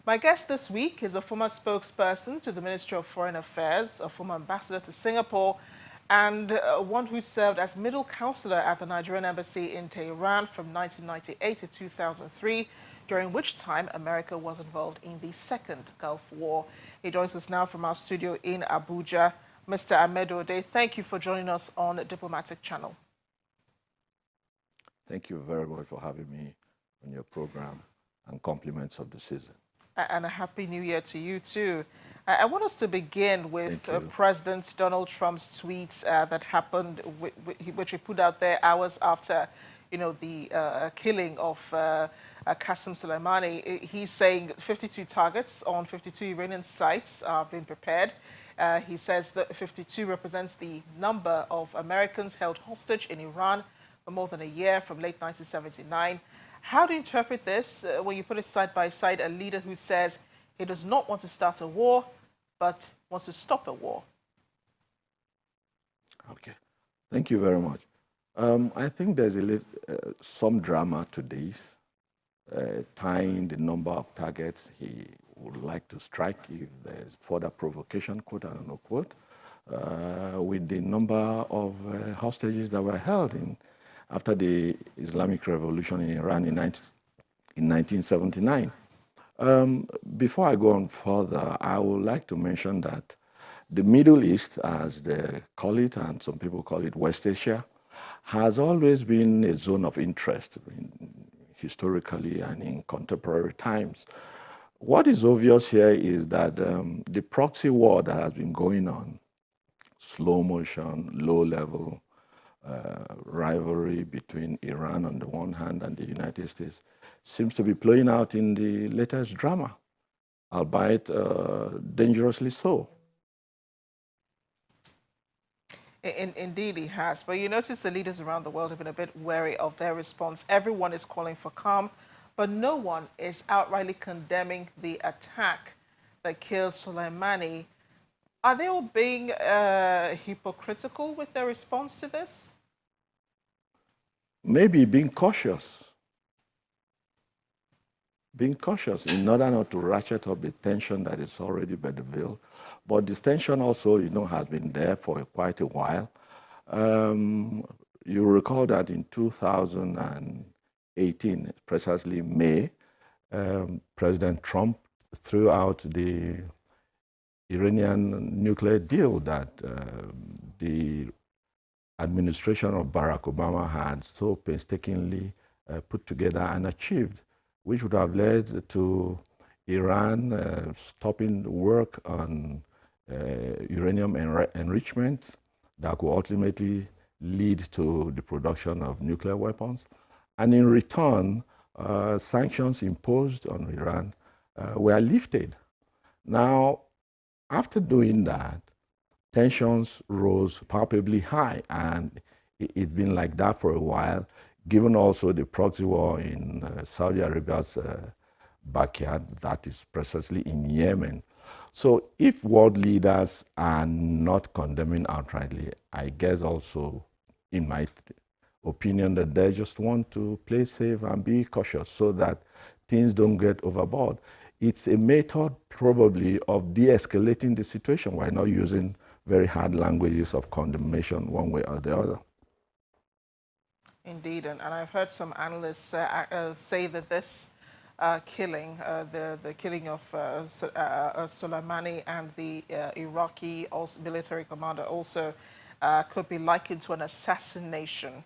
My guest this week is a former spokesperson to the Ministry of Foreign Affairs, a former ambassador to Singapore, and one who served as middle counselor at the Nigerian embassy in Tehran from 1998 to 2003, during which time America was involved in the Second Gulf War. He joins us now from our studio in Abuja. Mr. Ahmed Ode, thank you for joining us on Diplomatic Channel. Thank you very much for having me on your program, and compliments of the season. And a Happy New Year to you, too. I want us to begin with President Donald Trump's tweets that happened, which he put out there hours after, the killing of Qasem Soleimani. He's saying 52 targets on 52 Iranian sites are being prepared. He says that 52 represents the number of Americans held hostage in Iran for more than a year from late 1979. How do you interpret this when you put it side by side, a leader who says he does not want to start a war, but wants to stop a war? Okay, thank you very much. I think there's some drama to this, tying the number of targets he would like to strike if there's further provocation, quote and unquote, with the number of hostages that were held after the Islamic Revolution in Iran in 1979. Before I go on further, I would like to mention that the Middle East, as they call it, and some people call it West Asia, has always been a zone of interest historically and in contemporary times. What is obvious here is that the proxy war that has been going on, slow motion, low level, rivalry between Iran on the one hand and the United States seems to be playing out in the latest drama, albeit dangerously so. Indeed, he has. But you notice the leaders around the world have been a bit wary of their response. Everyone is calling for calm, but no one is outrightly condemning the attack that killed Soleimani. Are they all being hypocritical with their response to this? Maybe being cautious. Being cautious in order not to ratchet up the tension that is already bedevilled. But this tension also, has been there for quite a while. You recall that in 2018, precisely May, President Trump threw out the Iranian nuclear deal that the administration of Barack Obama had so painstakingly put together and achieved, which would have led to Iran stopping work on uranium enrichment that could ultimately lead to the production of nuclear weapons. And in return, sanctions imposed on Iran were lifted. Now, after doing that, tensions rose palpably high, and it's been like that for a while, given also the proxy war in Saudi Arabia's backyard, that is precisely in Yemen. So if world leaders are not condemning outrightly, I guess also, in my opinion, that they just want to play safe and be cautious so that things don't get overboard. It's a method probably of de-escalating the situation while not using very hard languages of condemnation one way or the other. Indeed, and I've heard some analysts say that this killing, the killing of Soleimani and the Iraqi military commander also could be likened to an assassination.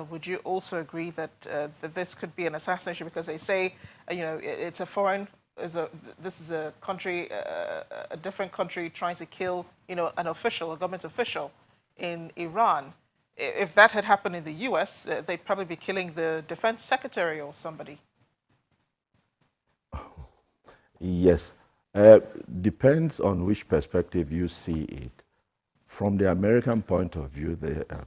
Would you also agree that, that this could be an assassination? Because they say, it's a foreign, this is a country, a different country trying to kill, an official, a government official in Iran. If that had happened in the U.S., they'd probably be killing the defense secretary or somebody. Yes. Depends on which perspective you see it. From the American point of view, they are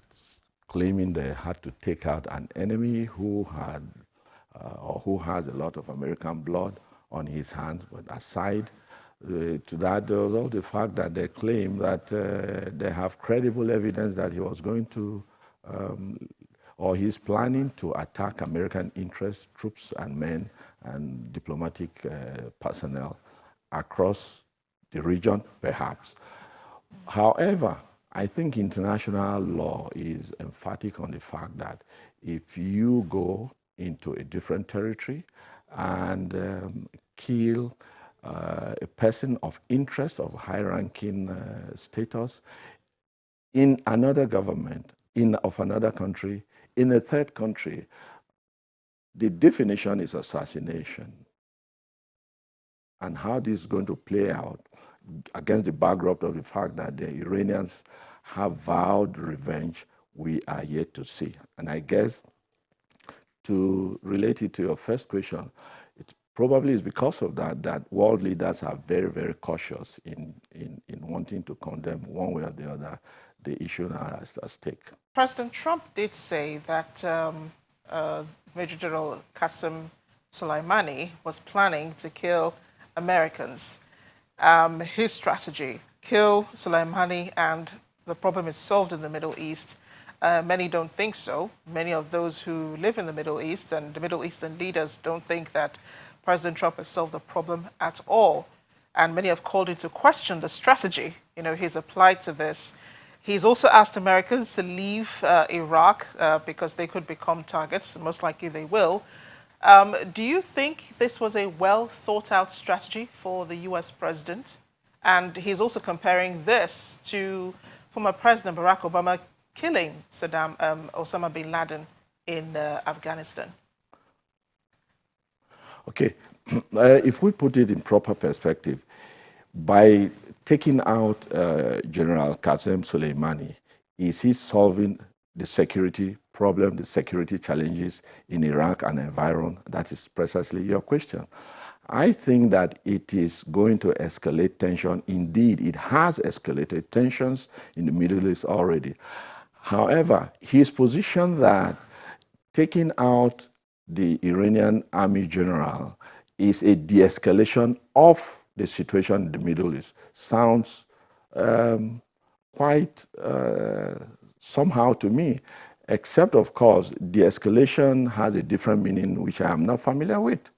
claiming they had to take out an enemy who had or who has a lot of American blood on his hands. But aside to that, there was also the fact that they claim that they have credible evidence that he was going to, or he's planning to attack American interests, troops and men and diplomatic personnel across the region, perhaps. However, I think international law is emphatic on the fact that if you go into a different territory and kill a person of interest, of high-ranking status, in another government, of another country, in a third country, the definition is assassination. And how this is going to play out against the backdrop of the fact that the Iranians have vowed revenge, we are yet to see. And I guess to relate it to your first question, it probably is because of that that world leaders are very, very cautious in wanting to condemn one way or the other the issue now at stake. President Trump did say that Major General Qasem Soleimani was planning to kill Americans. His strategy, kill Soleimani and the problem is solved in the Middle East. Many don't think so. Many of those who live in the Middle East and the Middle Eastern leaders don't think that President Trump has solved the problem at all. And many have called into question the strategy, he's applied to this. He's also asked Americans to leave Iraq because they could become targets. Most likely they will. Do you think this was a well thought out strategy for the US president? And he's also comparing this to former President Barack Obama killing Osama bin Laden in Afghanistan. Okay, if we put it in proper perspective, by taking out General Qasem Soleimani, is he solving the security problem, the security challenges in Iraq and environ? That is precisely your question. I think that it is going to escalate tension. Indeed, it has escalated tensions in the Middle East already. However, his position that taking out the Iranian army general is a de-escalation of the situation in the Middle East sounds quite somehow to me, except of course, de-escalation has a different meaning which I am not familiar with.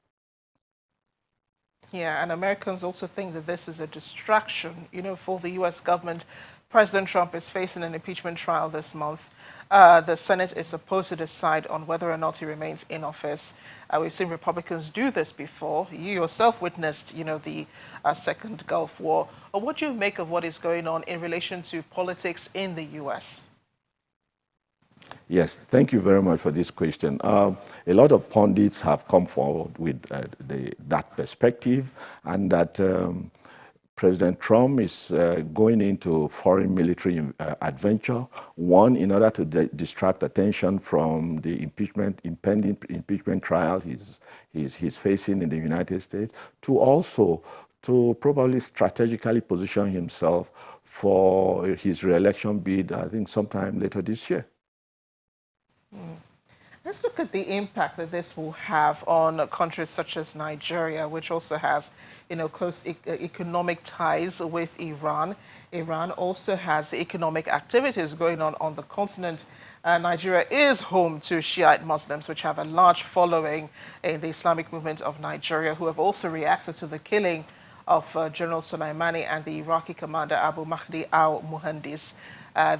Yeah, and Americans also think that this is a distraction, for the U.S. government. President Trump is facing an impeachment trial this month. The Senate is supposed to decide on whether or not he remains in office. We've seen Republicans do this before. You yourself witnessed, the Second Gulf War. What do you make of what is going on in relation to politics in the U.S.? Yes, thank you very much for this question. A lot of pundits have come forward with that perspective, and that President Trump is going into foreign military adventure, one, in order to distract attention from the impending impeachment trial he's facing in the United States, to also to probably strategically position himself for his re-election bid, I think, sometime later this year. Let's look at the impact that this will have on countries such as Nigeria, which also has, close economic ties with Iran. Iran also has economic activities going on the continent. Nigeria is home to Shiite Muslims, which have a large following in the Islamic movement of Nigeria, who have also reacted to the killing of General Soleimani and the Iraqi commander Abu Mahdi al-Muhandis.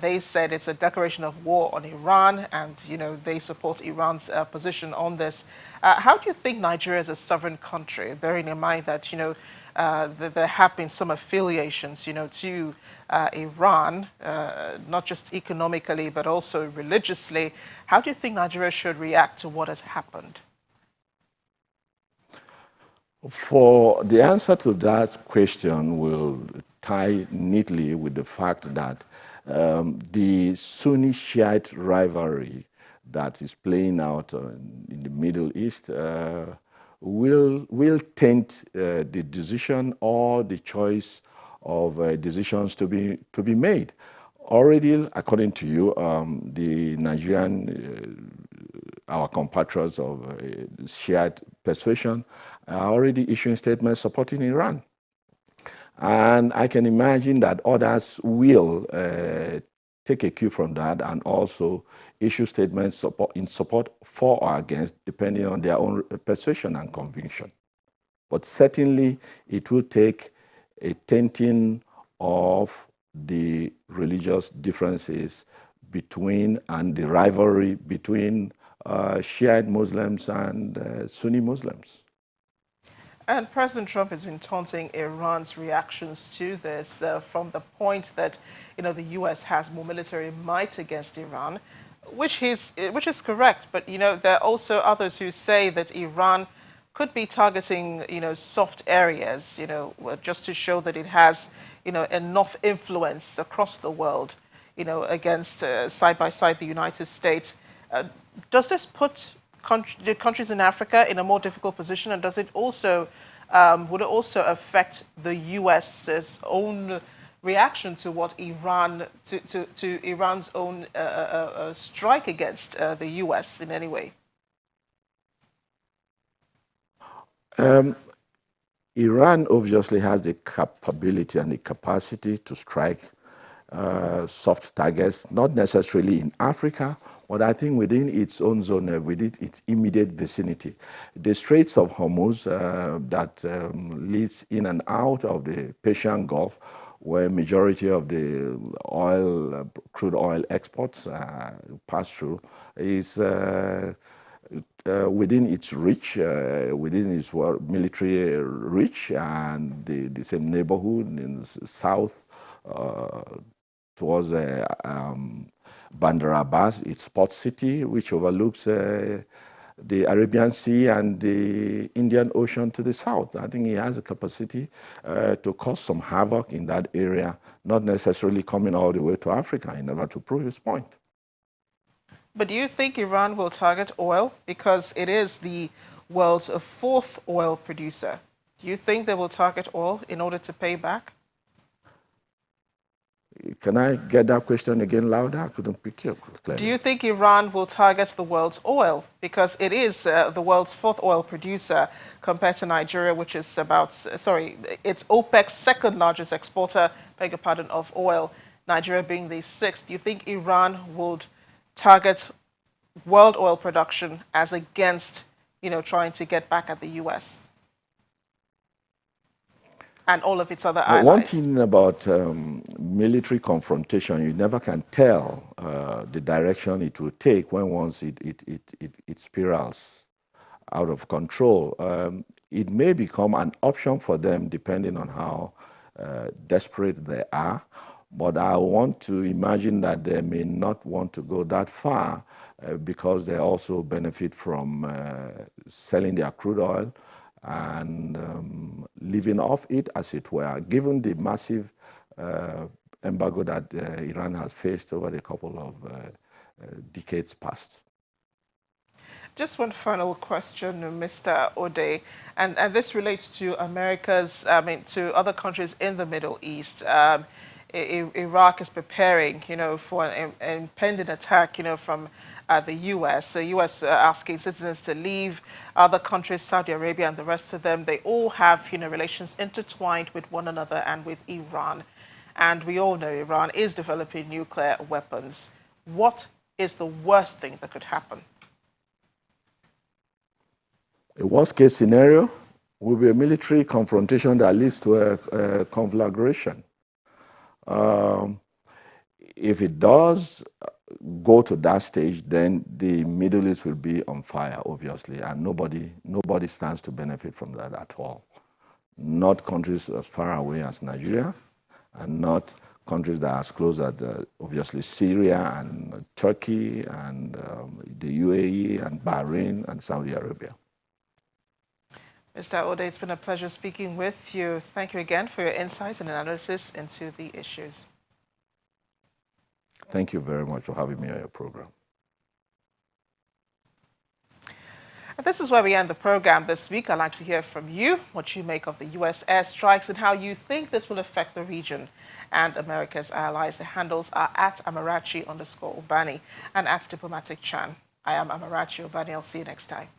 They said it's a declaration of war on Iran, and they support Iran's position on this. How do you think Nigeria is a sovereign country, bearing in mind that there have been some affiliations to Iran, not just economically but also religiously? How do you think Nigeria should react to what has happened? For the answer to that question will tie neatly with the fact that the Sunni Shiite rivalry that is playing out in the Middle East will taint the decision or the choice of decisions to be made. Already, according to you, the Nigerian, our compatriots of Shiite persuasion, are already issuing statements supporting Iran. And I can imagine that others will take a cue from that and also issue statements in support for or against, depending on their own persuasion and conviction. But certainly, it will take a tainting of the religious differences between and the rivalry between Shiite Muslims and Sunni Muslims. And President Trump has been taunting Iran's reactions to this from the point that, the U.S. has more military might against Iran, which is correct. But, there are also others who say that Iran could be targeting, soft areas, just to show that it has, enough influence across the world, against side by side the United States. Does this put the countries in Africa in a more difficult position, and does it also would it also affect the U.S.'s own reaction to what Iran to Iran's own strike against the U.S. in any way? Iran obviously has the capability and the capacity to strike soft targets, not necessarily in Africa, but I think within its own zone, within its immediate vicinity. The Straits of Hormuz that leads in and out of the Persian Gulf, where majority of the oil, crude oil exports pass through, is within its reach, within its military reach, and the same neighborhood in the south towards Bandar Abbas, its port city, which overlooks the Arabian Sea and the Indian Ocean to the south. I think he has the capacity to cause some havoc in that area, not necessarily coming all the way to Africa in order to prove his point. But do you think Iran will target oil? Because it is the world's fourth oil producer. Do you think they will target oil in order to pay back? Can I get that question again louder? I couldn't pick you up clearly. Do you think Iran will target the world's oil? Because it is the world's fourth oil producer compared to Nigeria, which is it's OPEC's second largest exporter, beg your pardon, of oil, Nigeria being the sixth. Do you think Iran would target world oil production as against, trying to get back at the U.S. and all of its other allies? One thing about military confrontation, you never can tell the direction it will take when once it spirals out of control. It may become an option for them depending on how desperate they are. But I want to imagine that they may not want to go that far because they also benefit from selling their crude oil and living off it, as it were, given the massive embargo that Iran has faced over the couple of decades past. Just one final question, Mr. Ode, and this relates to to other countries in the Middle East. Iraq is preparing, for an impending attack, from the U.S. The U.S. Asking citizens to leave. Other countries, Saudi Arabia and the rest of them, they all have, relations intertwined with one another and with Iran. And we all know Iran is developing nuclear weapons. What is the worst thing that could happen? A worst-case scenario will be a military confrontation that leads to a conflagration. If it does go to that stage, then the Middle East will be on fire, obviously, and nobody stands to benefit from that at all. Not countries as far away as Nigeria, and not countries that are as close as, obviously, Syria and Turkey and the UAE and Bahrain and Saudi Arabia. Mr. Ode, it's been a pleasure speaking with you. Thank you again for your insights and analysis into the issues. Thank you very much for having me on your program. And this is where we end the program this week. I'd like to hear from you what you make of the U.S. airstrikes and how you think this will affect the region and America's allies. The handles are at Amarachi_Obani and at Diplomatic Chan. I am Amarachi Obani. I'll see you next time.